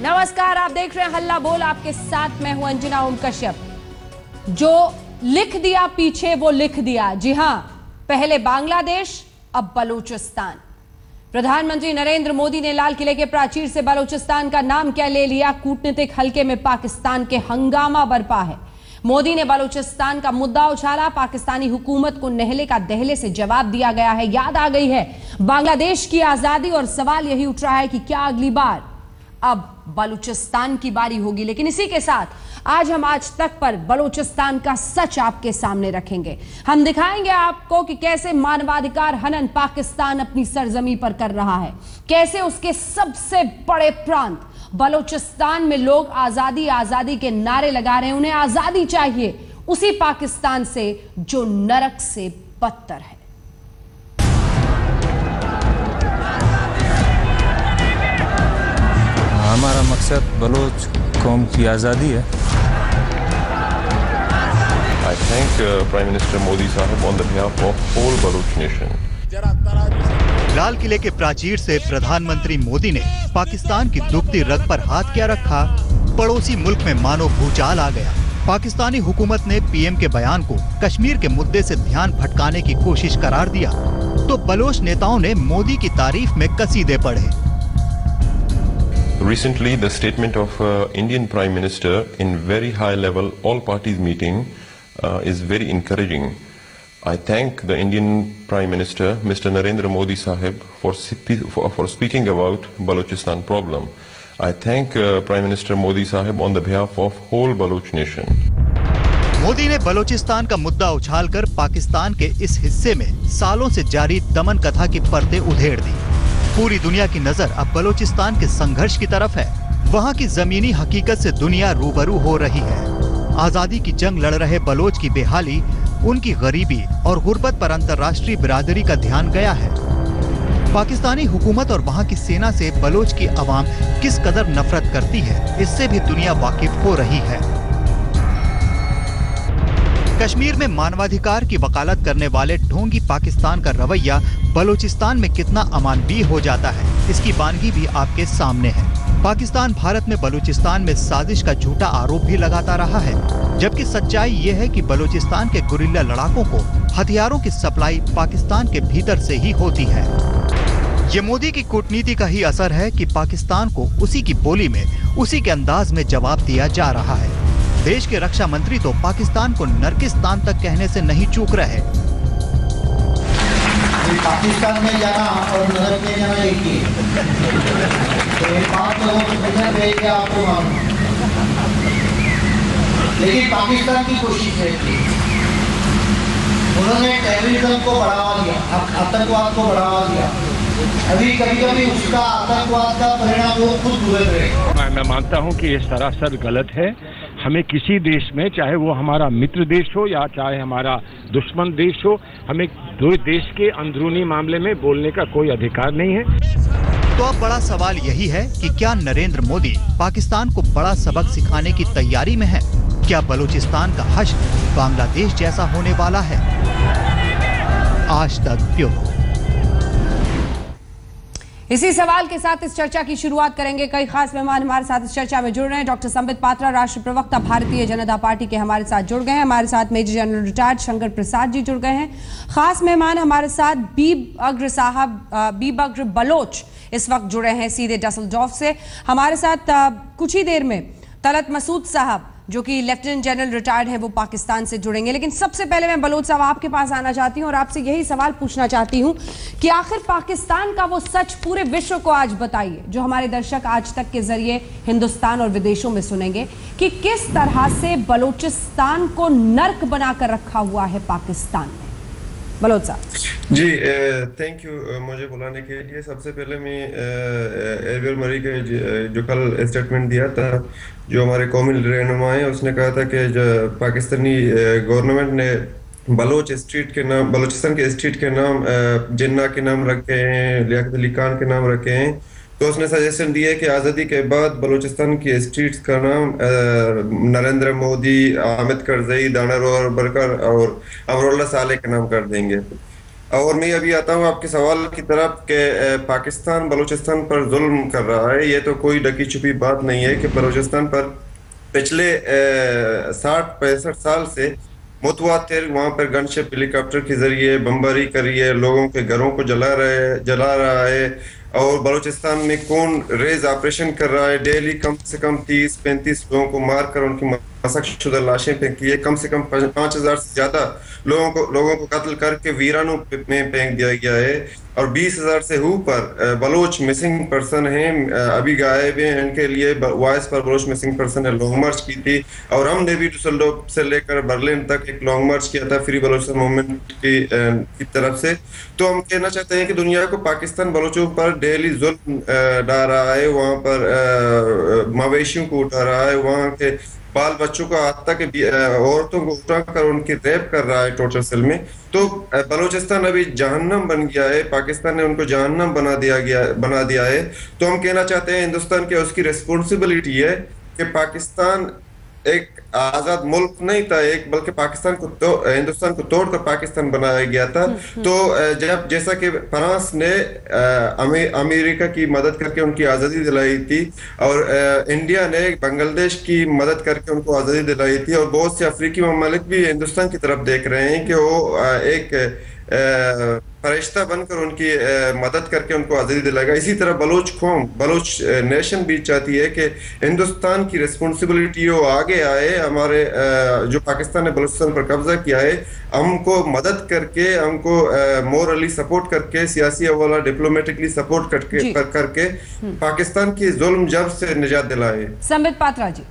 नमस्कार, आप देख रहे हैं हल्ला बोल। आपके साथ मैं हूं अंजना ओम कश्यप। जो लिख दिया पीछे वो लिख दिया। जी हां, पहले बांग्लादेश, अब बलूचिस्तान। प्रधानमंत्री नरेंद्र मोदी ने लाल किले के प्राचीर से बलूचिस्तान का नाम क्या ले लिया। कूटनीतिक हलके में पाकिस्तान के हंगामा बरपा है। मोदी ने बलूचिस्तान का मुद्दा उछाला। पाकिस्तानी हुकूमत को नहले का दहले से जवाब दिया गया है। याद आ गई है बांग्लादेश की आजादी और सवाल यही उठ रहा है कि क्या अगली बार अब बलूचिस्तान की बारी होगी। लेकिन इसी के साथ आज हम आज तक पर बलूचिस्तान का सच आपके सामने रखेंगे। हम दिखाएंगे आपको कि कैसे मानवाधिकार हनन पाकिस्तान अपनी सरजमी पर कर रहा है, कैसे उसके सबसे बड़े प्रांत बलूचिस्तान में लोग आजादी आजादी के नारे लगा रहे हैं। उन्हें आजादी चाहिए उसी पाकिस्तान से जो नरक से बदतर है। हमारा मकसद बलोच कौम की आज़ादी है। I thank Prime Minister Modi Sahib on the behalf of whole Baloch nation. लाल किले के प्राचीर से प्रधानमंत्री मोदी ने पाकिस्तान की दुखती रग पर हाथ क्या रखा। पड़ोसी मुल्क में मानो भूचाल आ गया। पाकिस्तानी हुकूमत ने पीएम के बयान को कश्मीर के मुद्दे से ध्यान भटकाने की कोशिश करार दिया तो बलोच नेताओं ने मोदी की तारीफ में कसीदे पढ़े। Recently, the statement of Indian Prime Minister in very high level all parties meeting is very encouraging. I thank the Indian Prime Minister, Mr. Narendra Modi Sahib, for speaking about Balochistan problem. I thank Prime Minister Modi Sahib on the behalf of whole Baloch nation. Modi ने बलोचिस्तान का मुद्दा उछालकर पाकिस्तान के इस हिस्से में सालों से जारी दमन कथा की परतें उधेड़ दी। पूरी दुनिया की नजर अब बलोचिस्तान के संघर्ष की तरफ है। वहाँ की जमीनी हकीकत से दुनिया रूबरू हो रही है। आजादी की जंग लड़ रहे बलोच की बेहाली, उनकी गरीबी और गुर्बत पर अंतर्राष्ट्रीय बिरादरी का ध्यान गया है। पाकिस्तानी हुकूमत और वहाँ की सेना से बलोच की आवाम किस कदर नफरत करती है, इससे भी दुनिया वाकिफ हो रही है। कश्मीर में मानवाधिकार की वकालत करने वाले ढोंगी पाकिस्तान का रवैया बलूचिस्तान में कितना अमानवीय हो जाता है, इसकी बानगी भी आपके सामने है। पाकिस्तान भारत में बलूचिस्तान में साजिश का झूठा आरोप भी लगाता रहा है, जबकि सच्चाई ये है कि बलूचिस्तान के गुरिल्ला लड़ाकों को हथियारों की सप्लाई पाकिस्तान के भीतर से ही होती है। ये मोदी की कूटनीति का ही असर है कि पाकिस्तान को उसी की बोली में, उसी के अंदाज में जवाब दिया जा रहा है। देश के रक्षा मंत्री तो पाकिस्तान को नरकिस्तान तक कहने से नहीं चूक रहे। पाकिस्तान में जाना और नरक में जाना एक ही आपको मालूम, लेकिन पाकिस्तान की कोशिश है कि उन्होंने टेररिज्म को बढ़ावा दिया, आतंकवाद को बढ़ावा दिया। अभी कभी उसका आतंकवाद का परिणाम वो खुद भुगत रहे। मैं मानता हूं कि ये सरासर गलत है। हमें किसी देश में, चाहे वो हमारा मित्र देश हो या चाहे हमारा दुश्मन देश हो, हमें दो देश के अंदरूनी मामले में बोलने का कोई अधिकार नहीं है। तो अब बड़ा सवाल यही है कि क्या नरेंद्र मोदी पाकिस्तान को बड़ा सबक सिखाने की तैयारी में है? क्या बलूचिस्तान का हश्र बांग्लादेश जैसा होने वाला है? आज तक ब्यूरो। इसी सवाल के साथ इस चर्चा की शुरुआत करेंगे। कई खास मेहमान हमारे साथ इस चर्चा में जुड़ रहे हैं। डॉक्टर संबित पात्रा, राष्ट्र प्रवक्ता भारतीय जनता पार्टी के हमारे साथ जुड़ गए हैं। हमारे साथ major general retired Shankar Prasad ji जुड़ गए हैं। खास मेहमान हमारे साथ बी बग्र बलोच इस वक्त जुड़े हैं सीधे डसलडॉर्फ से। हमारे साथ कुछ ही देर में तलत मसूद साहब जो कि लेफ्टिनेंट जनरल रिटायर्ड है, वो पाकिस्तान से जुड़ेंगे। लेकिन सबसे पहले मैं बलोच साहब आपके पास आना चाहती हूं और आपसे यही सवाल पूछना चाहती हूं कि आखिर पाकिस्तान का वो सच पूरे विश्व को आज बताइए, जो हमारे दर्शक आज तक के जरिए हिंदुस्तान और विदेशों में सुनेंगे, कि किस तरह से बलूचिस्तान को नर्क बनाकर रखा हुआ है पाकिस्तान ने। बलोच साहब जी, थैंक यू मुझे बुलाने के लिए। सबसे पहले मैं एवियर मरी के जो कल स्टेटमेंट दिया था, जो हमारे कौमी रहनुमा है, उसने कहा था कि पाकिस्तानी गवर्नमेंट ने बलोचिस्तान के स्ट्रीट के नाम जिन्ना के नाम रखे हैं, लियाकत अली खान के नाम रखे हैं। तो उसने सजेशन दिया कि आज़ादी के बाद बलूचिस्तान की स्ट्रीट्स का नाम नरेंद्र मोदी, हामिद करजई, दानिश बरकर और अमरुल्लाह सालेह के नाम कर देंगे। और मैं अभी आता हूँ आपके सवाल की तरफ कि पाकिस्तान बलूचिस्तान पर जुल्म कर रहा है। ये तो कोई ढकी छुपी बात नहीं है कि बलूचिस्तान पर पिछले 60-65 साल से मुतवातिर वहां पर गनशिप हेलीकॉप्टर के जरिए बमबारी कर रही है, लोगों के घरों को जला रहा है। और बलूचिस्तान में कौन रेज ऑपरेशन कर रहा है, डेली कम से कम 30-35 लोगों को मारकर उनकी मशक़शुदा लाशें फेंकी है। कम से कम 5000 से ज्यादा लोगों को कत्ल करके वीरानों में फेंक दिया गया है। और 20,000 से ऊपर बलोच मिसिंग पर्सन हैं, अभी गायब हैं। इनके लिए वॉइस पर बलोच मिसिंग पर्सन है लॉन्ग मार्च की थी, और हमने भी डुसलडोर्फ से लेकर बर्लिन तक एक लॉन्ग मार्च किया था फ्री बलोचिस्तान मूवमेंट की तरफ से। तो हम कहना चाहते हैं कि दुनिया को पाकिस्तान बलोचों पर डेली जुल्म डाल रहा है, वहाँ पर मवेशियों को उठा रहा है, वहाँ के बाल बच्चों को हत्या के औरतों को उठाकर उनकी रेप कर रहा है टॉर्चर सेल में। तो बलूचिस्तान अभी जहन्नम बन गया है, पाकिस्तान ने उनको जहन्नम बना दिया है। तो हम कहना चाहते हैं हिंदुस्तान की उसकी रिस्पॉन्सिबिलिटी है कि पाकिस्तान एक आजाद मुल्क नहीं था, एक बल्कि पाकिस्तान को हिंदुस्तान को तोड़कर पाकिस्तान बनाया गया था। तो जब जैसा कि फ्रांस ने अमेरिका की मदद करके उनकी आज़ादी दिलाई थी, और इंडिया ने बांग्लादेश की मदद करके उनको आज़ादी दिलाई थी, और बहुत से अफ्रीकी ममालिक भी हिंदुस्तान की तरफ देख रहे हैं कि वो एक फरिश्ता बनकर उनकी मदद करके उनको आज़ादी दिलाएगा। इसी तरह बलोच नेशन भी चाहती है कि हिंदुस्तान की रिस्पॉन्सिबिलिटी हो आगे आए, हमारे जो पाकिस्तान ने बलूचिस्तान पर कब्जा किया है, हमको मदद करके, हमको मोरली सपोर्ट करके, सियासी हवाला डिप्लोमेटिकली सपोर्ट करके पाकिस्तान की जुल्म जब से निजात दिलाए। संबित पात्रा जी,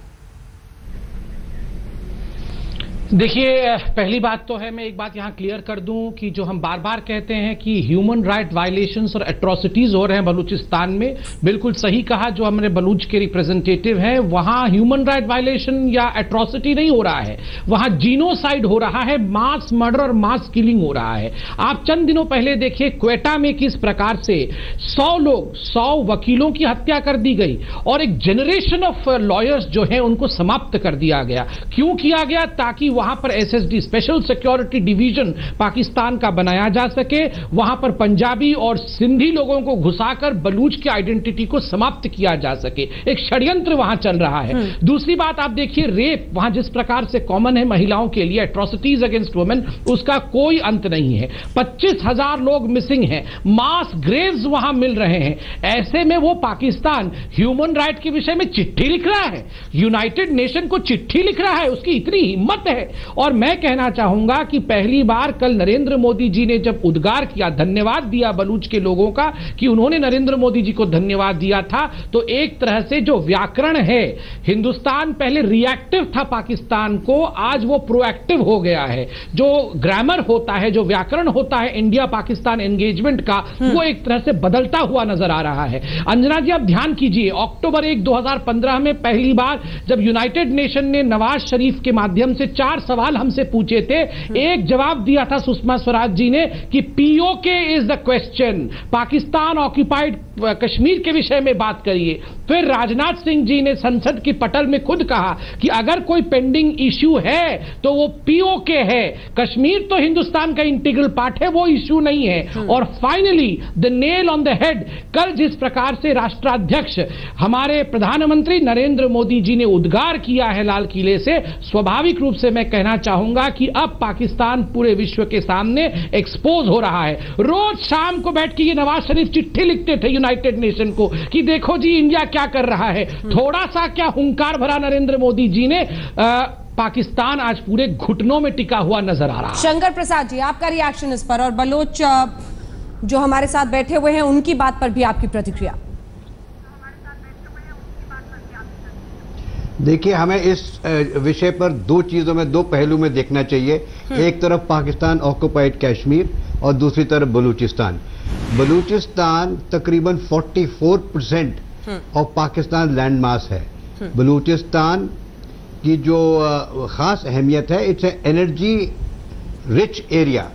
देखिए, पहली बात तो है, मैं एक बात यहां क्लियर कर दूं कि जो हम बार बार कहते हैं कि ह्यूमन राइट वायलेशंस और एट्रोसिटीज हो रहे हैं बलूचिस्तान में, बिल्कुल सही कहा जो हमारे बलूच के रिप्रेजेंटेटिव हैं। वहां ह्यूमन राइट वायलेशन या एट्रोसिटी नहीं हो रहा है, वहां जीनोसाइड हो रहा है, मास मर्डर और मास किलिंग हो रहा है। आप चंद दिनों पहले देखिए क्वेटा में किस प्रकार से 100 वकीलों की हत्या कर दी गई, और एक जनरेशन ऑफ लॉयर्स जो है उनको समाप्त कर दिया गया। क्यों किया गया? ताकि वहां पर SSD special security division Pakistan का बनाया जा सके, वहां पर पंजाबी और सिंधी लोगों को घुसाकर बलूच की आइडेंटिटी को समाप्त किया जा सके। एक षड्यंत्र वहां चल रहा है। दूसरी बात आप देखिए, रेप वहां जिस प्रकार से कॉमन है महिलाओं के लिए, एट्रोसिटीज अगेंस्ट वुमेन, उसका कोई अंत नहीं है। 25,000 लोग मिसिंग हैं, मास ग्रेव्स वहां मिल रहे हैं। ऐसे में वो पाकिस्तान ह्यूमन राइट के विषय में चिट्ठी लिख रहा है, यूनाइटेड नेशन को चिट्ठी लिख रहा है, उसकी इतनी हिम्मत है। और मैं कहना चाहूंगा कि पहली बार कल नरेंद्र मोदी जी ने जब उद्गार किया, धन्यवाद दिया बलूच के लोगों का कि उन्होंने नरेंद्र मोदी जी को धन्यवाद दिया था, तो एक तरह से जो व्याकरण है, हिंदुस्तान पहले रिएक्टिव था पाकिस्तान को, आज वो प्रोएक्टिव हो गया है। जो ग्रामर होता है, जो व्याकरण होता है इंडिया पाकिस्तान एंगेजमेंट का, वो एक तरह से बदलता हुआ नजर आ रहा है। अंजना जी, आप ध्यान कीजिए, अक्टूबर 1, 2015 में पहली बार जब यूनाइटेड नेशन ने नवाज शरीफ के माध्यम से 4 सवाल हमसे पूछे थे, एक जवाब दिया था सुषमा स्वराज जी ने कि PoK is the question, Pakistan occupied Kashmir के विषय में बात करिए। फिर राजनाथ सिंह जी ने संसद की पटल में खुद कहा कि अगर कोई पेंडिंग इश्यू है तो वो पीओके है, कश्मीर तो हिंदुस्तान का इंटीग्रल पार्ट है, वो इश्यू नहीं है। और finally the nail on the head, कल जिस प्रकार से राष्ट्राध्यक्ष हमारे प्रधानमंत्री नरेंद्र मोदी जी ने उद्गार किया है लाल किले से, स्वाभाविक रूप से मैं कहना चाहूंगा कि अब पाकिस्तान पूरे विश्व के सामने एक्सपोज हो रहा है। रोज शाम को बैठ के ये नवाज शरीफ चिट्ठी लिखते थे यूनाइटेड नेशन को कि देखो जी इंडिया क्या कर रहा है। थोड़ा सा क्या हुंकार भरा नरेंद्र मोदी जी ने, पाकिस्तान आज पूरे घुटनों में टिका हुआ नजर आ रहा है। शंकर प्रसाद जी, आपका रिएक्शन इस पर, और बलोच जो हमारे साथ बैठे हुए हैं उनकी बात पर भी आपकी प्रतिक्रिया। देखिए, हमें इस विषय पर दो चीजों में, दो पहलू में देखना चाहिए। एक तरफ पाकिस्तान ऑक्युपाइड कश्मीर और दूसरी तरफ बलूचिस्तान। बलूचिस्तान तकरीबन 44% ऑफ पाकिस्तान लैंड मास है। बलूचिस्तान की जो खास अहमियत है, इट्स एनर्जी रिच एरिया।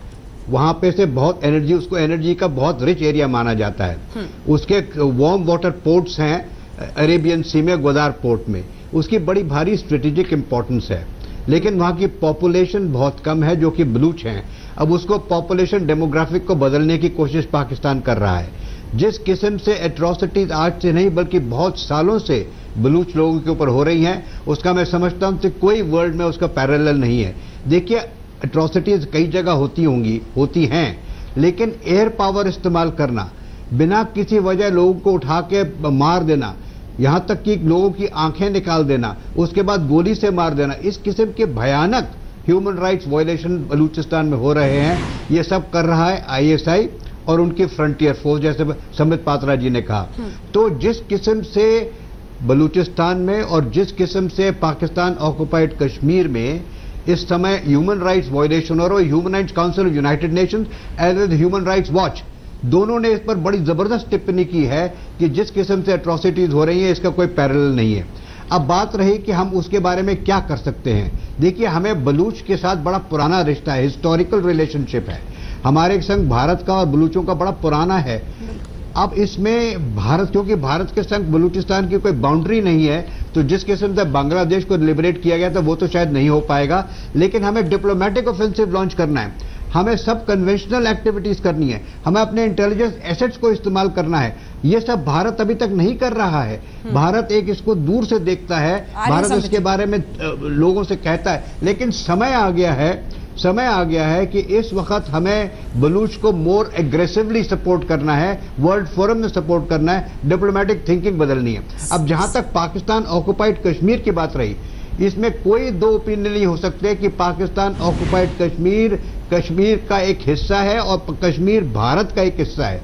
वहां पे से बहुत एनर्जी, उसको एनर्जी का बहुत रिच एरिया माना जाता है। उसके वार्म वाटर पोर्ट्स हैं अरेबियन सी में, ग्वादार पोर्ट में, उसकी बड़ी भारी स्ट्रेटेजिक इंपॉर्टेंस है। लेकिन वहाँ की पॉपुलेशन बहुत कम है जो कि बलूच हैं। अब उसको पॉपुलेशन डेमोग्राफिक को बदलने की कोशिश पाकिस्तान कर रहा है। जिस किस्म से एट्रॉसिटीज आज से नहीं बल्कि बहुत सालों से बलूच लोगों के ऊपर हो रही हैं, उसका मैं समझता हूं कि कोई वर्ल्ड में उसका पैरेलल नहीं है। देखिए, एट्रॉसिटीज कई जगह होती हैं, लेकिन एयर पावर इस्तेमाल करना, बिना किसी वजह लोगों को उठा के मार देना, यहां तक कि लोगों की आंखें निकाल देना, उसके बाद गोली से मार देना, इस किस्म के भयानक ह्यूमन राइट्स वायलेशन बलूचिस्तान में हो रहे हैं। ये सब कर रहा है ISI और उनकी फ्रंटियर फोर्स, जैसे संबित पात्रा जी ने कहा। तो जिस किस्म से बलूचिस्तान में और जिस किस्म से पाकिस्तान ऑक्युपाइड कश्मीर में इस समय ह्यूमन राइट्स वायलेशन और human rights council of United Nations as well human rights watch दोनों ने इस पर बड़ी जबरदस्त टिप्पणी की है कि जिस किस्म से एट्रॉसिटीज हो रही हैं इसका कोई पैरेलल नहीं है। अब बात रही कि हम उसके बारे में क्या कर सकते हैं। देखिए, हमें बलूच के साथ बड़ा पुराना रिश्ता है, हिस्टोरिकल रिलेशनशिप है। हमारे संग भारत का और बलूचों का बड़ा पुराना है। अब इसमें भारत, क्योंकि भारत के संग बलूचिस्तान की कोई बाउंड्री नहीं है, तो जिस किस्म से बांग्लादेश को लिबरेट किया गया था वो तो शायद नहीं हो पाएगा, लेकिन हमें डिप्लोमेटिक ऑफेंसिव लॉन्च करना है, हमें सब कन्वेंशनल एक्टिविटीज करनी है, हमें अपने इंटेलिजेंस एसेट्स को इस्तेमाल करना है। ये सब भारत अभी तक नहीं कर रहा है। भारत एक इसको दूर से देखता है, भारत इसके बारे में लोगों से कहता है, लेकिन समय आ गया है कि इस वक्त हमें बलूच को मोर एग्रेसिवली सपोर्ट करना है, वर्ल्ड फोरम में सपोर्ट करना है, डिप्लोमेटिक थिंकिंग बदलनी है। अब जहां तक पाकिस्तान ऑक्युपाइड कश्मीर की बात रही, इसमें कोई दो ओपिनियन नहीं हो सकते कि पाकिस्तान ऑक्युपाइड कश्मीर का एक हिस्सा है और कश्मीर भारत का एक हिस्सा है।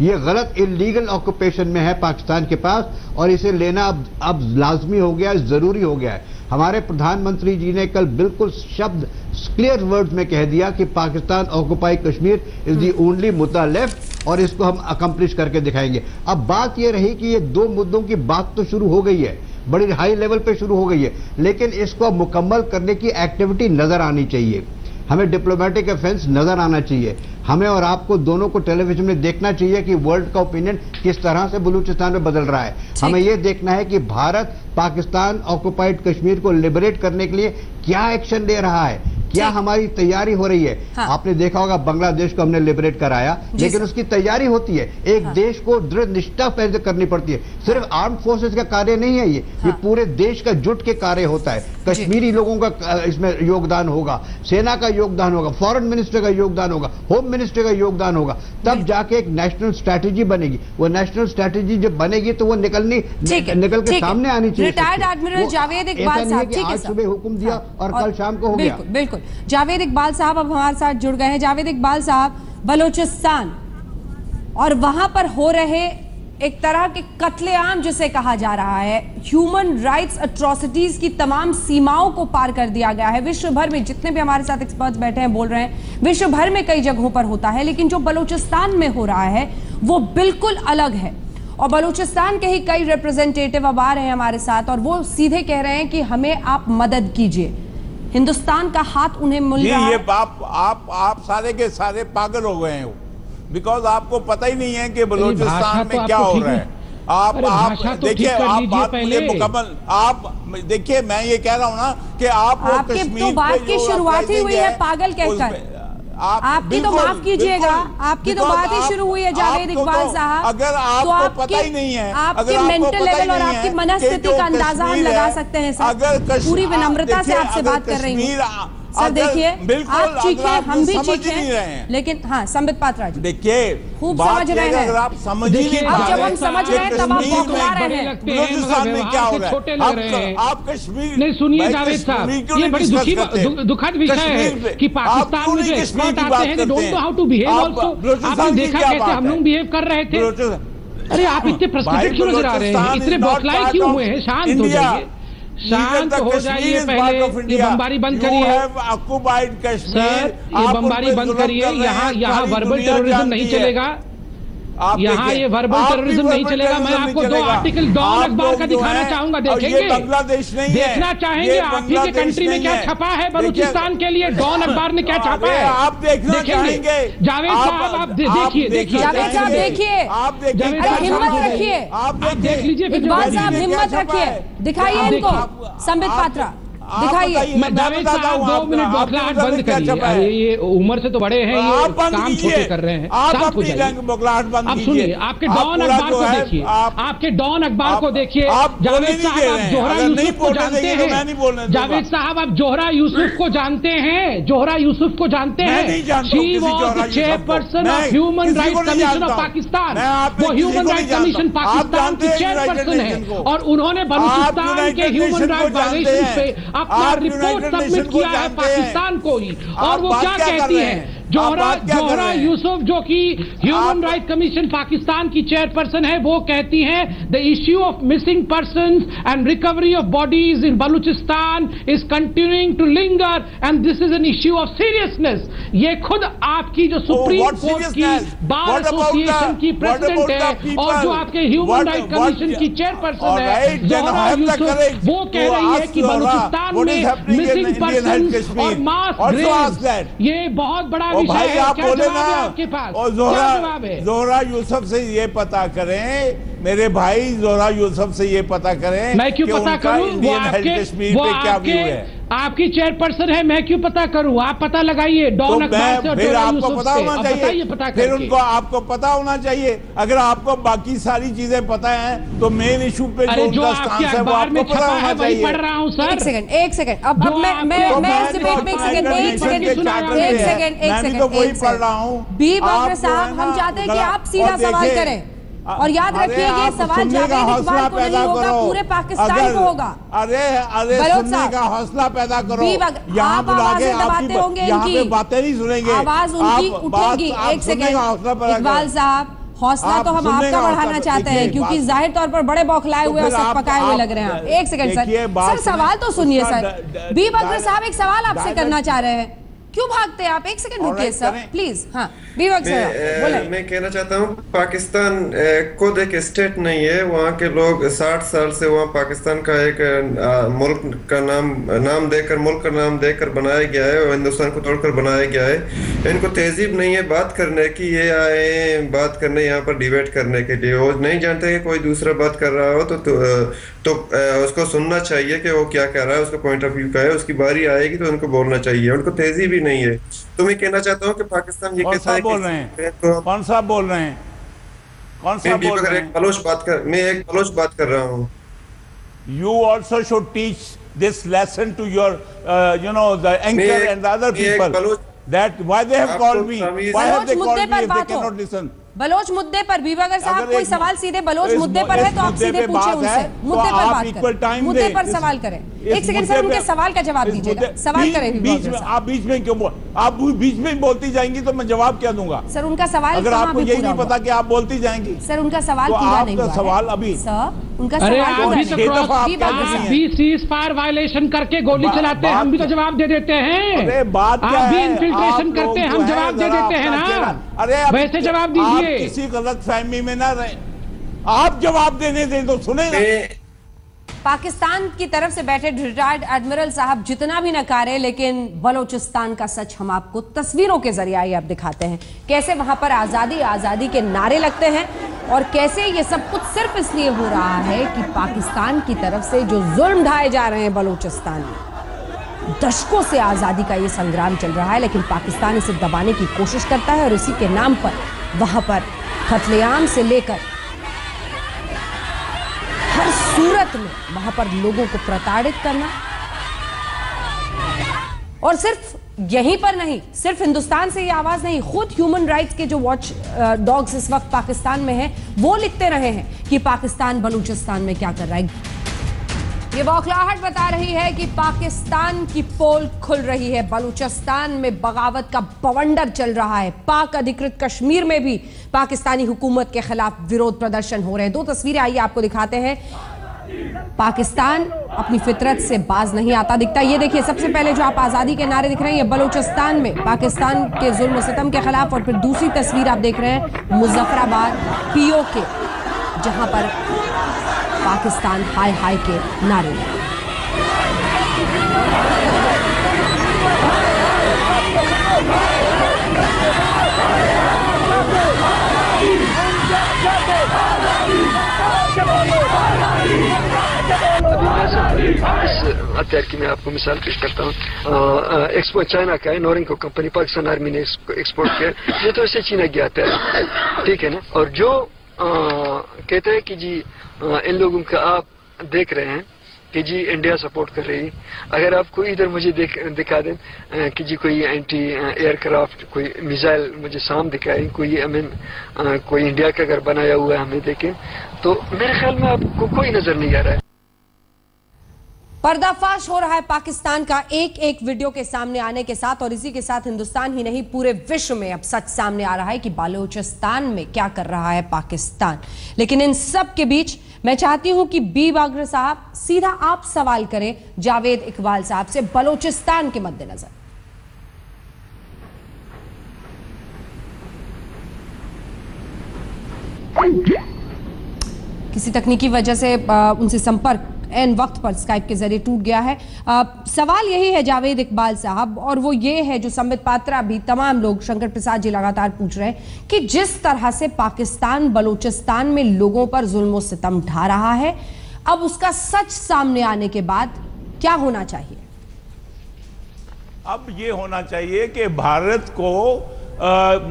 ये गलत इलीगल ऑक्युपेशन में है पाकिस्तान के पास, और इसे लेना अब लाजमी हो गया, जरूरी हो गया है। हमारे प्रधानमंत्री जी ने कल बिल्कुल शब्द क्लियर वर्ड्स में कह दिया कि Pakistan occupied Kashmir is the only मुद्दा लेफ्ट, और इसको हम अकम्प्लिश करके दिखाएंगे। अब बात यह रही कि ये दो मुद्दों की बात तो शुरू हो गई है, बड़ी हाई लेवल पे शुरू हो गई है, लेकिन इसको मुकम्मल करने की एक्टिविटी नजर आनी चाहिए। हमें डिप्लोमेटिक ऑफेंस नजर आना चाहिए। हमें और आपको दोनों को टेलीविजन में देखना चाहिए कि वर्ल्ड का ओपिनियन किस तरह से बलूचिस्तान में बदल रहा है। हमें यह देखना है कि भारत पाकिस्तान ऑक्युपाइड कश्मीर को लिबरेट करने के लिए क्या एक्शन ले रहा है, क्या हमारी तैयारी हो रही है। हाँ। आपने देखा होगा बांग्लादेश को हमने लिबरेट कराया, लेकिन उसकी तैयारी होती है। एक देश को दृढ़ निष्ठा पैदा करनी पड़ती है। सिर्फ आर्म्ड फोर्सेस का कार्य नहीं है ये पूरे देश का जुट के कार्य होता है। कश्मीरी लोगों का इसमें योगदान होगा, सेना का योगदान होगा, फॉरेन मिनिस्टर का योगदान होगा, होम मिनिस्टर का योगदान होगा, तब जाके एक नेशनल स्ट्रैटेजी बनेगी। वो नेशनल स्ट्रैटेजी जब बनेगी तो वो निकल के सामने आनी चाहिए। रिटायर्ड एडमिरल जावेद इकबाल साहब, ठीक है, आज सुबह हुक्म दिया और कल शाम को हो गया। बिल्कुल। जावेद इकबाल साहब अब हमारे साथ जुड़ गए हैं। जावेद इकबाल साहब, बलूचिस्तान और वहां पर हो रहे एक तरह के कत्लेआम जिसे कहा जा रहा है, ह्यूमन राइट्स एट्रॉसिटीज की तमाम सीमाओं को पार कर दिया गया है। विश्व भर में जितने भी हमारे साथ एक्सपर्ट्स बैठे हैं बोल रहे हैं, विश्व भर में कई जगहों पर होता है, लेकिन जो बलूचिस्तान में हो रहा है वो बिल्कुल अलग है। और बलूचिस्तान के ही कई रिप्रेजेंटेटिव अब आ रहे हैं हमारे साथ और वो सीधे कह रहे हैं कि हमें आप मदद कीजिए। हिंदुस्तान का हाथ उन्हें मिल रहा है। ये आप सारे के सारे पागल हो गए हैं, बिकॉज आपको पता ही नहीं है कि बलूचिस्तान में क्या हो रहा है। आप देखिए, आप बात मुझे मुकम्मल, आप देखिए, मैं ये कह रहा हूँ ना कि आपके तो बात की शुरुआत ही हुई है पागल कहकर। आपकी तो माफ कीजिएगा, आपकी तो बात ही शुरू हुई है जावेद इकबाल साहब। अगर आपको पता ही नहीं है, आपके मेंटल लेवल और आपकी मनस्थिति का अंदाजा हम लगा सकते हैं सर। पूरी विनम्रता से आपसे बात कर रही हूँ सर। देखिए, आप चीखें, हम भी चीखें, लेकिन हाँ, संबित पात्रा जी देखिए खूब समझ रहे हैं। अगर आप समझ ही नहीं, अब जब हम समझ रहे हैं तब आप बौखला रहे हैं। बलूचिस्तान में क्या हो रहा है? आप कश्मीर नहीं, सुनिए जावेद साहब, ये बड़ी दुखद विषय है कि पाकिस्तान में जो एक्सपर्ट आते हैं, they don't know how to behave also. आपने देखा कैसे हम लोग बिहेव कर रहे थे। अरे आप इतने फ्रस्ट्रेटेड क्यों नजर आ रहे हैं, इतने बौखलाए क्यों हुए हैं? शांत हो जाइए, शांत हो जाइए। पहले ये बमबारी बंद करिए सर, ये बमबारी बंद करिए। यहाँ वर्बल टेररिज्म नहीं चलेगा, यहाँ ये वर्बल टेररिज्म नहीं चलेगा। मैं आपको दो आर्टिकल डॉन अखबार का दिखाना चाहूंगा, देखेंगे, देखना चाहेंगे आप ही के कंट्री में क्या छपा है बलूचिस्तान के लिए। डॉन अखबार ने क्या छापा है आप देखना चाहेंगे। जावेद साहब आप देखिए, जावेद साहब देखिए, हिम्मत रखिए, आप देख लीजिए। इकबाल साहब हिम्मत रखिए, दिखाइए इनको। संबित पात्रा दिखाइए। मैं जावेद साहब 2 मिनट बौखलाहट बंद करिए। अरे ये उम्र से तो बड़े हैं, ये काम छोटे कर रहे हैं। आप अपनी बौखलाहट बंद अब सुनिए, आपके डॉन अखबार को देखिए, आपके डॉन अखबार को देखिए। जावेद साहब आप जोहरा यूसुफ को जानते हैं? जावेद साहब आप जोहरा यूसुफ को जानते हैं? जोहरा यूसुफ को जानते हैं? She was chairperson of human rights commission of Pakistan. वो ह्यूमन राइट्स कमीशन पाकिस्तान की चेयरपर्सन है और उन्होंने बलूचिस्तान के ह्यूमन राइट वायलेशन पे अपना रिपोर्ट सबमिट किया है पाकिस्तान को ही। और वो क्या कहती है? जोहरा यूसुफ जो कि ह्यूमन राइट कमीशन पाकिस्तान की चेयरपर्सन है, वो कहती हैं the issue of missing persons and recovery of bodies in Balochistan is continuing to linger and this is an issue of seriousness. ये खुद आपकी जो सुप्रीम कोर्ट की बार एसोसिएशन की प्रेसिडेंट है और जो आपके ह्यूमन राइट कमीशन की चेयरपर्सन है जोहरा यूसुफ, वो कह रही है कि बलूचिस्तान में मिसिंग पर्संस और मास ग्रेव्स ये बहुत बड़ा भाई आप बोले ना, और जोहरा यूसुफ से ये पता करें, मेरे भाई जोहरा यूसुफ से ये पता करें। मैं क्यों पता करूं? इंडियन हेल्थ कश्मीर पे क्या व्यू है? आपकी चेयरपर्सन है, मैं क्यों पता करूं? आप पता लगाइए डॉन अखबार से और फिर आपको पता होना चाहिए। फिर उनको आपको पता होना चाहिए। अगर आपको बाकी सारी चीजें पता हैं तो मेन इशू पे जो आपके अखबार में छपा है वही पढ़ रहा हूं सर। एक सेकंड अब मैं इस डिबेट में एक सेकंड तो वही पढ़ रहा हूं। बी बकर साहब, हम चाहते हैं कि आप सीधा सवाल करें और याद रखिए ये सवाल जावेद इकबाल को नहीं होगा, पूरे पाकिस्तान को होगा। अरे सुनने का हौसला पैदा करो। यहाँ बुला के यहाँ पे बातें नहीं सुनेंगे, आवाज उनकी उठेगी। एक सेकंड इकबाल साहब, हौसला तो हम आपका बढ़ाना चाहते हैं क्योंकि जाहिर तौर पर बड़े बौखलाए हुए और सब पकाए हुए लग रहे हैं। एक सेकंड सर सवाल तो सुनिए सर। बी बकर साहब एक सवाल आपसे करना चाह रहे हैं, क्यों भागते हैं आप? एक सेकंड रुकिए सर प्लीज। हाँ मैं कहना चाहता हूँ पाकिस्तान खुद एक स्टेट नहीं है। वहाँ के लोग 60 साल से वहाँ पाकिस्तान का एक मुल्क का नाम देकर बनाया गया है और हिंदुस्तान को तोड़कर बनाया गया है। इनको तहजीब नहीं है बात करने की। ये आए बात करने यहाँ पर डिबेट करने के लिए। वो नहीं जानते कि कोई दूसरा बात कर रहा हो तो उसको सुनना चाहिए कि वो क्या कह रहा है, उसका पॉइंट ऑफ व्यू क्या है। उसकी बारी आएगी तो उनको बोलना चाहिए। उनको तहजीब ही नहीं है। तो मैं कहना चाहता हूँ कि पाकिस्तान ये कहता है बोल रहे हैं कौन सा बोल रहे हैं? एक बलोच बात कर रहा हूँ। You also should teach this lesson to your the anchor and the other people that why they have called me, why have they called me if they cannot listen? Baloch मुद्दे पर बी बकर साहब कोई सवाल सीधे बलोच मुद्दे पर है तो आप सीधे पूछे उनसे। मुद्दे पर बात करें, मुद्दे पर सवाल करें। एक सेकंड सर उनके सवाल का जवाब दीजिएगा। सवाल करें आप बीच में क्यों आप बीच में बोलती जाएंगी तो मैं जवाब क्या दूंगा? सर उनका सवाल अगर आपको यही नहीं पता कि आप बोलती जाएंगी। सर उनका सवाल पूरा नहीं हुआ। सवाल अभी सर उनका सवाल सीज फायर वायलेशन करके गोली चलाते हैं, हम भी तो जवाब दे देते हैं। बात क्या है? इन्फिल्ट्रेशन करते हैं, हम जवाब दे देते हैं ना। अरे वैसे जवाब दीजिए। किसी गलत फहमी में ना रहे, आप जवाब देने दें तो सुनेगा। पाकिस्तान की तरफ से बैठे रिटायर्ड एडमिरल साहब जितना भी नकारे, लेकिन बलोचिस्तान का सच हम आपको तस्वीरों के जरिए ही आप दिखाते हैं। कैसे वहां पर आजादी आजादी के नारे लगते हैं और कैसे ये सब कुछ सिर्फ इसलिए हो रहा है कि पाकिस्तान की तरफ से जो जुल्म ढाए जा रहे हैं बलोचिस्तान में। दशकों से आजादी का ये संग्राम चल रहा है लेकिन पाकिस्तान इसे दबाने की कोशिश करता है और इसी के नाम पर वहां पर कत्लेआम से लेकर हर सूरत में वहां पर लोगों को प्रताड़ित करना। और सिर्फ यहीं पर नहीं, सिर्फ हिंदुस्तान से ये आवाज नहीं, खुद ह्यूमन राइट्स के जो वॉच डॉग्स इस वक्त पाकिस्तान में हैं वो लिखते रहे हैं कि पाकिस्तान बलूचिस्तान में क्या कर रहा है। ये बौखलाहट बता रही है कि पाकिस्तान की पोल खुल रही है। बलूचिस्तान में बगावत का बवंडर चल रहा है। पाक अधिकृत कश्मीर में भी पाकिस्तानी हुकूमत के खिलाफ विरोध प्रदर्शन हो रहे हैं। दो तस्वीरें आइए आपको दिखाते हैं। पाकिस्तान अपनी फितरत से बाज नहीं आता दिखता। ये देखिए सबसे पहले जो आप आज़ादी के नारे दिख रहे हैं ये बलूचिस्तान में पाकिस्तान के जुल्म सितम के खिलाफ, और फिर दूसरी तस्वीर आप देख रहे हैं मुजफ्फराबाद POK जहां पर पाकिस्तान हाय हाय के नारे। अभी मैं इस हथियार की मैं आपको मिसाल पेश करता हूँ। एक्सपोर्ट चाइना का है, नोरिंको कंपनी पाकिस्तान आर्मी ने एक्सपोर्ट किया। ये तो इससे चीना गया हथियार, ठीक है ना। और जो कहते हैं कि जी इन लोगों का आप देख रहे हैं कि जी इंडिया सपोर्ट कर रही है, अगर आप कोई इधर मुझे दिखा दें कि जी कोई एंटी एयरक्राफ्ट कोई मिसाइल मुझे सामने दिखाए, कोई इंडिया का अगर बनाया हुआ है हमें देखें, तो मेरे ख्याल में आपको कोई नजर नहीं आ रहा है। पर्दाफाश हो रहा है पाकिस्तान का एक एक वीडियो के सामने आने के साथ, और इसी के साथ हिंदुस्तान ही नहीं पूरे विश्व में अब सच सामने आ रहा है कि बलूचिस्तान में क्या कर रहा है पाकिस्तान। लेकिन इन सब के बीच मैं चाहती हूं कि बी बागरा साहब सीधा आप सवाल करें जावेद इकबाल साहब से बलूचिस्तान के मद्देनजर। किसी तकनीकी वजह से उनसे संपर्क एन वक्त पर स्काइप के जरिए टूट गया है। सवाल यही है जावेद इकबाल साहब, और वो ये है जो संबित पात्रा भी तमाम लोग, शंकर प्रसाद जी लगातार पूछ रहे हैं कि जिस तरह से पाकिस्तान बलूचिस्तान में लोगों पर जुल्म और सितम ढा रहा है, अब उसका सच सामने आने के बाद क्या होना चाहिए? अब ये होना चाहिए कि भारत को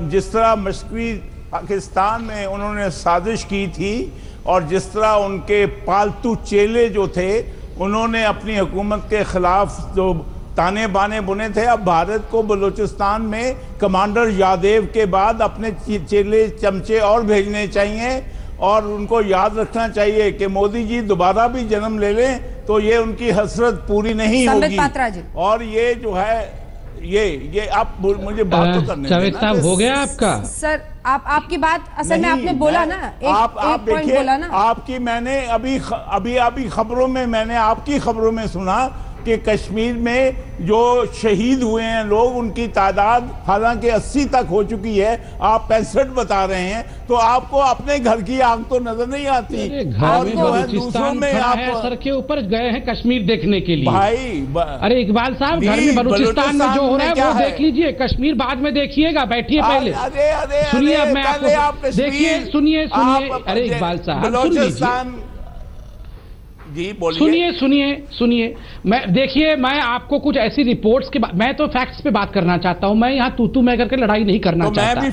जिस तरह मशरक़ी पाकिस्तान में उन्होंने साजिश की थी और जिस तरह उनके पालतू चेले जो थे उन्होंने अपनी हुकूमत के खिलाफ जो ताने बाने बुने थे, अब भारत को बलूचिस्तान में कमांडर यादव के बाद अपने चेले चमचे और भेजने चाहिए, और उनको याद रखना चाहिए कि मोदी जी दोबारा भी जन्म ले लें तो ये उनकी हसरत पूरी नहीं होगी। और ये जो है ये आप मुझे बात तो करने जावेद साहब हो गया आपका सर, आपकी बात असल में आपने बोला ना, आप पॉइंट बोला ना आपकी, मैंने अभी खबरों में मैंने आपकी खबरों में सुना कि कश्मीर में जो शहीद हुए हैं लोग, उनकी तादाद हालांकि 80 तक हो चुकी है, आप 65 बता रहे हैं, तो आपको अपने घर की आग तो नजर नहीं आती। और जो है दूसरों में आप सर के ऊपर गए हैं कश्मीर देखने के लिए भाई। अरे इकबाल साहब, घर में बलूचिस्तान में जो हो रहा है वो देख लीजिए, कश्मीर बाद में देखिएगा, बैठिए पहले सुनिए। अब मैं आपको देखिए, सुनिए। अरे इकबाल साहब सुनिए, मैं आपको कुछ ऐसी रिपोर्ट्स के बाद, मैं तो फैक्ट्स पे बात करना चाहता हूं, मैं यहाँ तू मैं करके लड़ाई नहीं करना चाहता। आप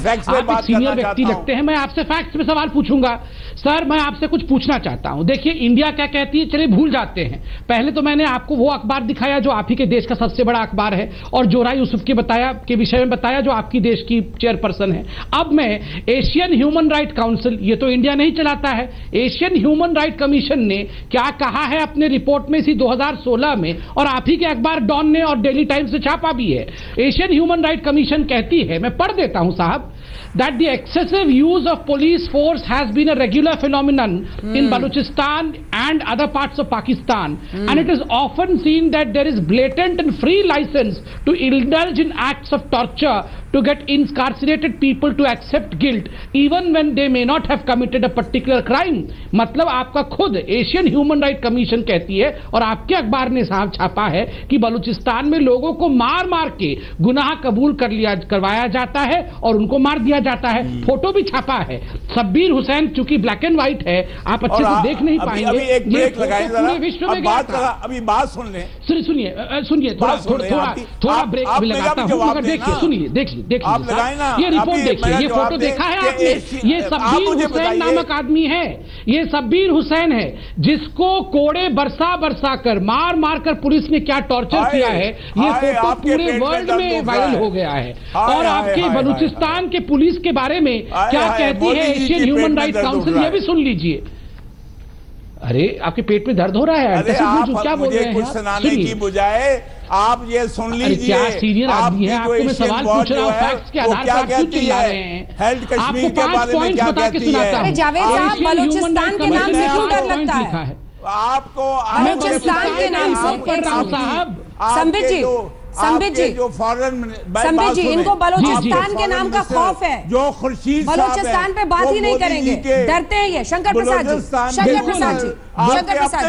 एक सीनियर व्यक्ति लगते हैं, मैं आपसे फैक्ट्स पे सवाल पूछूंगा। सर, मैं आपसे कुछ पूछना चाहता हूं। देखिए, इंडिया क्या कहती है, चलिए भूल जाते हैं। पहले तो मैंने आपको वो अखबार दिखाया जो आप ही के देश का सबसे बड़ा अखबार है, और जोरा यूसुफ के विषय में बताया जो आपकी देश की चेयरपर्सन है। अब मैं एशियन ह्यूमन राइट काउंसिल, ये तो इंडिया नहीं चलाता है, एशियन ह्यूमन राइट कमीशन ने क्या कहा है अपने रिपोर्ट में इसी 2016 में, और आप ही के अखबार डॉन ने और डेली टाइम्स से छापा भी है। एशियन ह्यूमन राइट कमीशन कहती है, मैं पढ़ देता हूं साहब, that the excessive use of police force has been a regular phenomenon in Balochistan and other parts of Pakistan, and it is often seen that there is blatant and free license to indulge in acts of torture to get incarcerated people to accept guilt even when they may not have committed a particular crime। मतलब आपका खुद Asian human right commission कहती है, और आपके अखबार ने साहब छापा है कि बलूचिस्तान में लोगों को मार मार के गुनाह कबूल करवाया जाता है और उनको मार दिया जाता है। फोटो भी छापा है। शब्बीर हुसैन, चूंकि ब्लैक एंड व्हाइट है, आप अच्छे से देख नहीं पाएंगे। अभी एक ब्रेक लगाएं जरा, विश्व में अभी बात सुन लें। सुनिए थोड़ा ब्रेक अभी लगाता हूं, मगर देखिए देखिए ये रिपोर्ट देखिए, ये फोटो देखा है आपने? ये शब्बीर हुसैन नामक आदमी है, ये शब्बीर हुसैन है जिसको कोड़े बरसा कर मार कर पुलिस ने क्या टॉर्चर किया है, ये फोटो पूरे वर्ल्ड में वायरल हो गया है। और आपके बलूचिस्तान के पुलिस के बारे में क्या कहती है एशियन ह्यूमन राइट काउंसिल, ये भी सुन लीजिए। अरे आपके पेट में दर्द हो रहा है, क्या बोल रहे हैं? कुछ सुनाने की बजाय आप ये सुन लीजिए। क्या सीनियर आदमी है, आपको मैं सवाल पूछ रहा हूँ, फैक्ट्स के आधार पर क्यों चिल्ला रहे हैं? हेल्थ कश्मीर के बारे में क्या कहती है? अरे जावेद साहब, बलूचिस्तान के नाम से क्यों डर लगता है आपको? बलूचिस्तान के नाम से साहब, संबित जी जो फॉरेन संबित जी, इनको बलूचिस्तान के नाम का खौफ है, जो खुर्शीद बलूचिस्तान पे बात ही नहीं करेंगे, डरते हैं ये। शंकर प्रसाद जी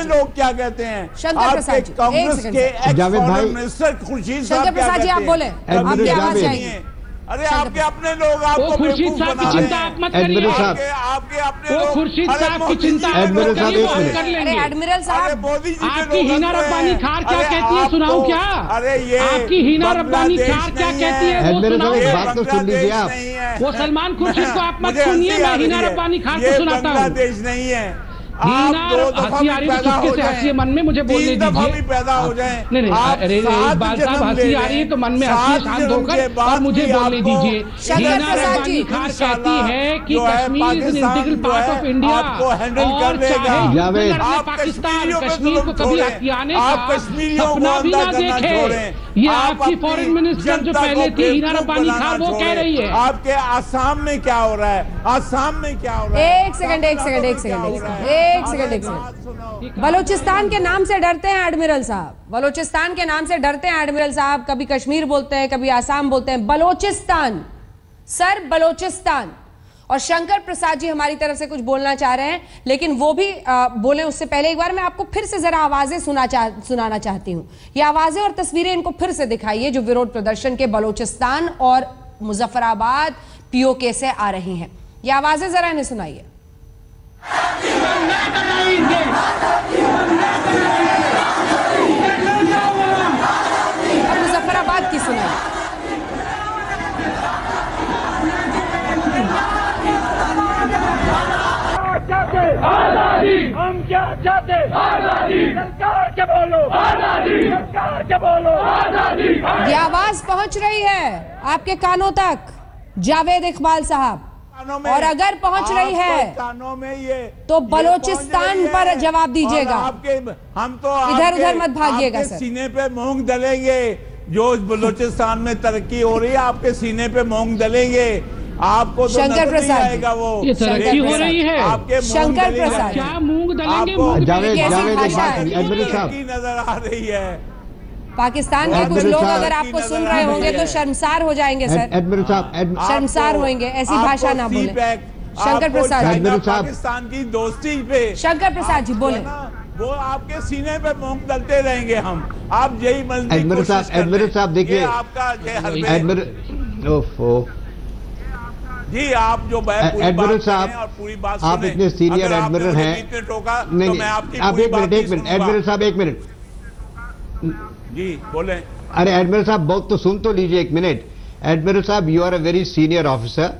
लोग क्या कहते हैं? शंकर प्रसाद जी, कांग्रेस के जावेद भाई, मिनिस्टर खुर्शीद शंकर प्रसाद जी, आप बोले, आपकी आवाज चाहिए। अरे आपके अपने लोग आपको खुर्शीद साहब की चिंता आप मत करिए, आपके अपने लोग, खुर्शीद साहब की चिंता कर लेंगे। एडमिरल साहब, आपकी हिना रब्बानी खार क्या कहती है सुनाऊं क्या? अरे ये आपकी हिना रब्बानी खार क्या कहती है वो सुनाऊं? बात तो सुन लीजिए आप। वो सलमान खुर्शीद को आप मत सुनिए, मैं हिना रब्बानी खार को सुनाता हूँ। बांग्लादेश नहीं है, हिना हंसी आ रही है, चुपके से हंसी, मन में मुझे बोलने दीजिए। पैदा हो जाए नहीं, अरे इकबाल साहब हंसी आ रही है तो मन में हंसी शांत होकर और मुझे बोलने दीजिए। हिना रब्बानी खान कहती है कि Kashmir is an integral part of India और चाहे पाकिस्तान कश्मीर को कभी हथियाने का सपना भी ना देखे। ये आपकी फॉरेन मिनिस्टर जो पहले थी हिना रब्बानी खान, वो कह रही है। आपके आसाम में क्या हो रहा है, आसाम में क्या हो रहा है? एक सेकंड। बलूचिस्तान के नाम से डरते हैं एडमिरल साहब, बलूचिस्तान के नाम से डरते हैं एडमिरल साहब। कभी कश्मीर बोलते हैं, कभी आसाम बोलते हैं, बलूचिस्तान सर, बलूचिस्तान। और शंकर प्रसाद जी हमारी तरफ से कुछ बोलना चाह रहे हैं, लेकिन वो भी बोले उससे पहले एक बार मैं आपको फिर से जरा आवाजें सुनाना चाहती हूं। ये आवाजें और तस्वीरें इनको फिर से दिखाइए जो विरोध प्रदर्शन के बलूचिस्तान और मुजफ्फराबाद पीओके से आ रही हैं। ये आवाजें जरा इन्हें सुनाइए। मुजफ्फराबाद की सुनाइए। आजादी, हम क्या चाहते? आजादी, सरकार के बोलो आजादी, सरकार के बोलो आजादी। ये आवाज पहुंच रही है आपके कानों तक जावेद इकबाल साहब, और अगर पहुंच रही है कानों में ये तो बलूचिस्तान पर जवाब दीजिएगा। हम तो इधर उधर मत भागिएगा सर। सीने पे मूंग दलेंगे, जो बलूचिस्तान में तरक्की हो रही है आपके सीने पे मूंग दलेंगे। आपको तो शंकर प्रसाद आएगा वो ये तरक्की हो रही है आपके शंकर प्रसाद, क्या मूंग दलेंगे? नजर आ रही है। पाकिस्तान के कुछ लोग अगर आपको सुन रहे होंगे तो शर्मसार हो जाएंगे सर, शर्मसार होंगे। ऐसी भाषा ना बोले। शंकर प्रसाद, पाकिस्तान की दोस्ती पे शंकर प्रसाद जी बोले, वो आपके सीने पे मूंग दलते रहेंगे हम। आप यही एडमिरल साहब देखिए, आपका जी आप जो एडमिरल साहब, पूरी बात आप इतने सीनियर एडमिरल हैं। नहीं, आप एक मिनट एडमिरल साहब, एक मिनट जी बोले। अरे एडमिरल साहब बहुत तो सुन तो लीजिए एक मिनट। एडमिरल साहब, you are a very senior officer,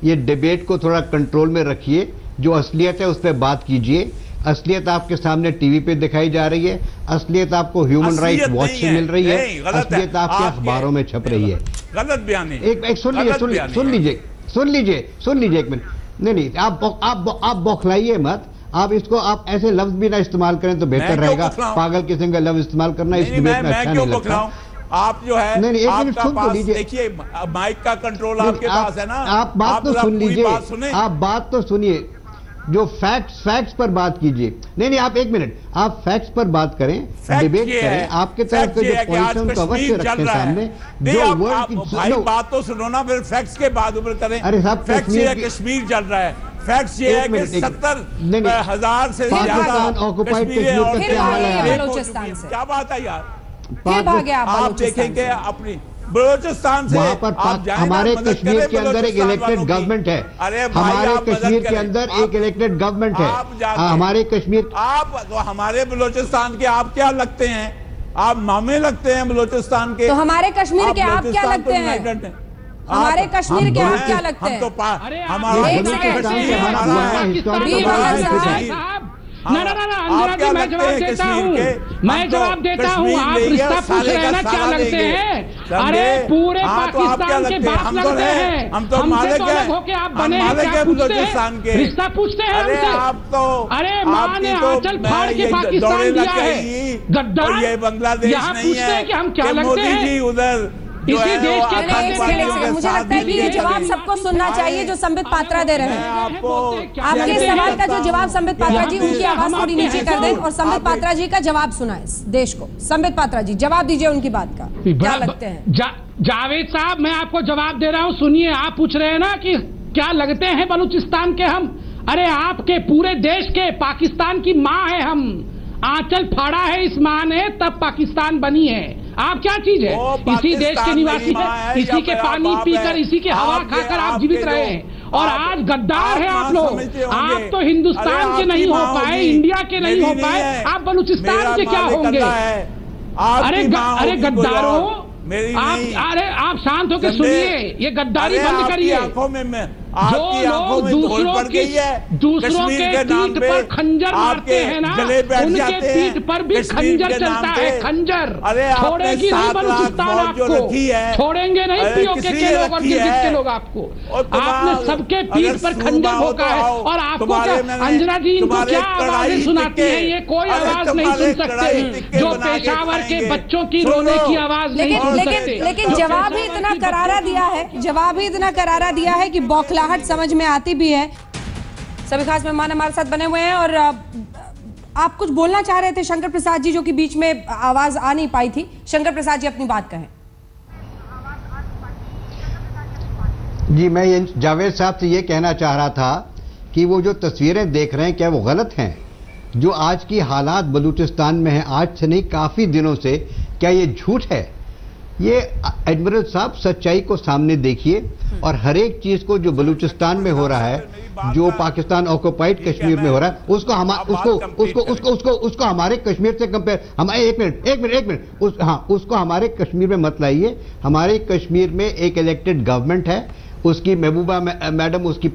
ये डिबेट को थोड़ा कंट्रोल में रखिए। जो असलियत है उस पर बात कीजिए। असलियत आपके सामने टीवी पे दिखाई जा रही है, असलियत आपको ह्यूमन राइट्स वॉच से मिल रही है, असलियत आपके अखबारों में छप रही है। गलत बयानी। एक सुन लीजिए एक मिनट। नहीं, आप बौखलाइए मत। आप इसको आप ऐसे लफ्ज भी ना इस्तेमाल करें तो बेहतर रहेगा। पागल किस्म का लफ्ज इस्तेमाल करना इस डिबेट में अच्छा नहीं लगता। आप जो है नहीं, एक मिनट सुन तो लीजिए। देखिए माइक का कंट्रोल आपके पास है ना। आप बात तो सुन लीजिए, आप बात तो सुनिए। जो फैक्ट्स पर बात कीजिए। नहीं, आप एक मिनट, आप फैक्ट्स पर बात करें, डिबेट करें। आपके तरफ के जो पॉइंट्स हैं उनको अवश्य रखें सामने। जो वर्ड बात तो सुनो ना, फिर फैक्ट्स के बाद ऊपर करें। अरे साहब, कश्मीर चल रहा है। फैक्ट्स ये है कि 70,000 से ज्यादा ऑक्युपाइड कश्मीर का क्या हाल है? क्या बात है यार? आप देखेंगे अपनी बलूचिस्तान से वहाँ पर हमारे कश्मीर के अंदर एक इलेक्टेड गवर्नमेंट है। हमारे कश्मीर के अंदर एक इलेक्टेड गवर्नमेंट है। हमारे कश्मीर, आप हमारे बलूचिस्तान के आप क्या लगते हैं? आप मामे लगते हैं बलूचिस्तान के। तो हमारे कश्मीर के आप क्या लगते हैं? हमारे कश्मीर के आप क्या लगते हैं? मैं जवाब देता हूँ। आप रिश्ता पूछ रहे हैं ना, क्या लगते हैं? अरे पूरे पाकिस्तान के बाप लगते हैं। हमसे तो अलग होके आप बने हैं, क्या पूछते हैं? रिश्ता पूछते हैं हमसे। आप तो अरे माँ ने आंचल फाड़ के पाकिस्तान दिया है। गद्दार ये बांग्लादेश यहाँ नहीं पूछते हैं कि हम क्या लगते हैं उधर इसी देश के। मुझे लगता है कि ये जवाब सबको सुनना चाहिए जो संबित पात्रा दे रहे हैं। आपके सवाल का जो जवाब संबित पात्रा जी, उनकी आवाज थोड़ी नीचे कर दें और संबित पात्रा जी का जवाब सुनाएं देश को। संबित पात्रा जी जवाब दीजिए उनकी बात का, क्या लगते हैं? जावेद साहब, मैं आपको जवाब दे रहा हूँ, सुनिए। आप पूछ रहे हैं ना कि क्या लगते हैं बलूचिस्तान के हम। अरे आपके पूरे देश के, पाकिस्तान की माँ है हम। आंचल फाड़ा है इस माँ ने, तब पाकिस्तान बनी है। आप क्या चीज है? इसी देश के निवासी है, इसी के पानी पीकर, इसी के हवा खाकर आप जीवित रहे हैं, और आज गद्दार है आप लोग। आप तो हिंदुस्तान के नहीं हो पाए, इंडिया के नहीं हो पाए, आप बलूचिस्तान के क्या होंगे? अरे गद्दारों, आप शांत होकर सुनिए, ये गद्दारी बंद करिए। जो लोग दूसरों के पीठ पर खंजर मारते हैं ना, उनके पीठ पर भी खंजर चलता है, खंजर। छोड़ेगी नहीं बलूचिस्तान आपको, छोड़ेंगे नहीं पीओके के लोग और गिरगिट के लोग आपको। आपने सबके पीठ पर खंजर भोंका है, और आपको अंजना जी इनको क्या आवाजें सुनाती हैं? ये कोई आवाज नहीं सुन सकते जो पेशावर के बच्चों की रोने की आवाज नहीं सुन सकते। लेकिन जवाब ही इतना करारा दिया है, जवाब ही इतना करारा दिया है कि बौखलाहट समझ में आती भी है। सभी खास मेहमान हमारे साथ बने हुए हैं, और आप कुछ बोलना चाह रहे थे शंकर प्रसाद जी, जो कि बीच में आवाज आ नहीं पाई थी। शंकर प्रसाद जी अपनी बात कहें। जी, मैं जावेद साहब से ये कहना चाह रहा था कि वो जो तस्वीरें देख रहे हैं क्या वो गलत हैं? जो आज की हालात बलूचिस्तान में है, आज से नहीं काफी दिनों से, क्या ये झूठ है? ये एडमिरल साहब सच्चाई को सामने देखिए, और हर एक चीज को जो बलूचिस्तान में हो रहा है, जो पाकिस्तान ऑक्युपाइड कश्मीर में हो रहा है, उसको हमारे कश्मीर से कंपेयर, हमारे एक मिनट उसको हमारे कश्मीर में मत लाइए। हमारे कश्मीर में एक इलेक्टेड गवर्नमेंट है, उसकी महबूबा मैडम उसकी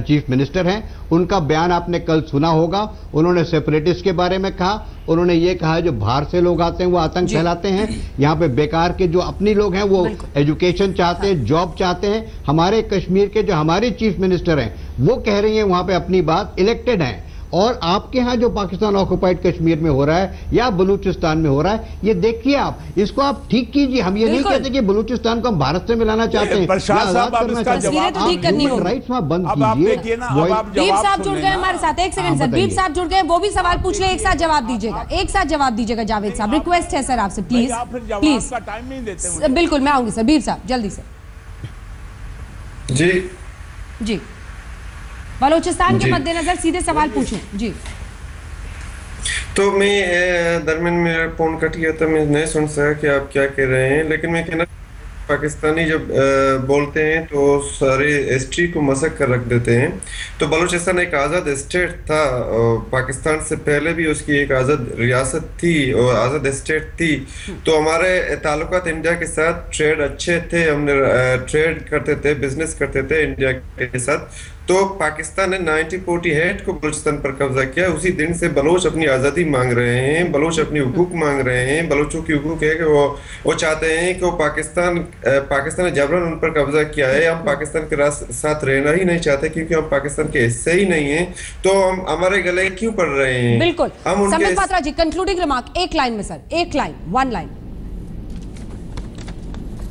चीफ मिनिस्टर हैं। उनका बयान आपने कल सुना होगा, उन्होंने सेपरेटिस्ट के बारे में कहा। उन्होंने ये कहा जो बाहर से लोग आते हैं वो आतंक फैलाते हैं, यहाँ पे बेकार के जो अपनी लोग हैं वो एजुकेशन चाहते हैं, जॉब चाहते हैं। हमारे कश्मीर के जो हमारे चीफ मिनिस्टर हैं वो कह रही हैं वहां पे अपनी बात, इलेक्टेड हैं। और आपके यहाँ जो पाकिस्तान ऑक्युपाइड कश्मीर में हो रहा है या बलूचिस्तान में हो रहा है, ये देखिए आप, इसको आप ठीक कीजिए। हम ये नहीं कहते कि बलूचिस्तान को हम भारत से मिलाना चाहते हैं, राइट्स वहां बंद कीजिए। बीप साहब जुड़ गए हमारे साथ, एक सेकंड सर, बीप साहब जुड़ गए, वो भी सवाल पूछ ले, एक साथ जवाब दीजिएगा, एक साथ जवाब दीजिएगा। जावेद साहब, रिक्वेस्ट है सर आपसे, प्लीज प्लीज। बिल्कुल, मैं आऊंगी सर। बीप साहब जल्दी से। जी, बलूचिस्तान के मद्देनजर सीधे सवाल पूछें जी। तो मैं दरमियान में फोन कट गया था, मैं नहीं सुन सका कि आप क्या कह रहे हैं, लेकिन मैं कहना पाकिस्तानी जब बोलते हैं तो सारे हिस्ट्री को मसक कर रख देते हैं। तो बलूचिस्तान एक आज़ाद स्टेट था, पाकिस्तान से पहले भी उसकी एक आज़ाद रियासत थी और आज़ाद स्टेट थी। तो हमारे ताल्लुकात इंडिया के साथ ट्रेड अच्छे थे, हमने ट्रेड करते थे, बिजनेस करते थे इंडिया के साथ। तो पाकिस्तान ने 1948 को बलूचिस्तान पर कब्जा किया। उसी दिन से बलोच अपनी आज़ादी मांग रहे हैं, बलोच अपनी हुकूक मांग रहे हैं। बलोचों की हुकूक है कि वो चाहते हैं कि वो पाकिस्तान ने जबरन उन पर कब्जा किया है। हम पाकिस्तान के साथ रहना ही नहीं चाहते क्योंकि हम पाकिस्तान के हिस्से ही नहीं हैं। तो हम हमारे गले क्यों पड़ रहे हैं? बिल्कुल, संबित पात्रा जी, कंक्लूडिंग रिमार्क एक लाइन में सर, एक लाइन, वन लाइन।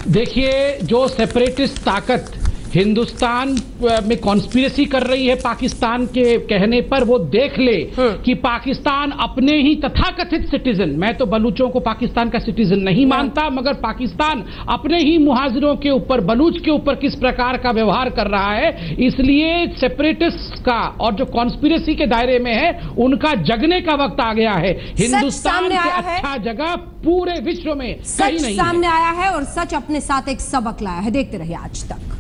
देखिए, जो सेपरेटिस्ट ताकत हिंदुस्तान में कॉन्स्पिरेसी कर रही है पाकिस्तान के कहने पर, वो देख ले कि पाकिस्तान अपने ही तथाकथित सिटीजन, मैं तो बलूचों को पाकिस्तान का सिटीजन नहीं मानता, मगर पाकिस्तान अपने ही मुहाजिरों के ऊपर, बलूच के ऊपर किस प्रकार का व्यवहार कर रहा है। इसलिए सेपरेटिस्ट का और जो कॉन्स्पिरेसी के दायरे में है उनका जगने का वक्त आ गया है। हिंदुस्तान से अच्छा जगह पूरे विश्व में कहीं नहीं सामने आया है, और सच अपने साथ एक सबक लाया है। देखते रहिए आज तक।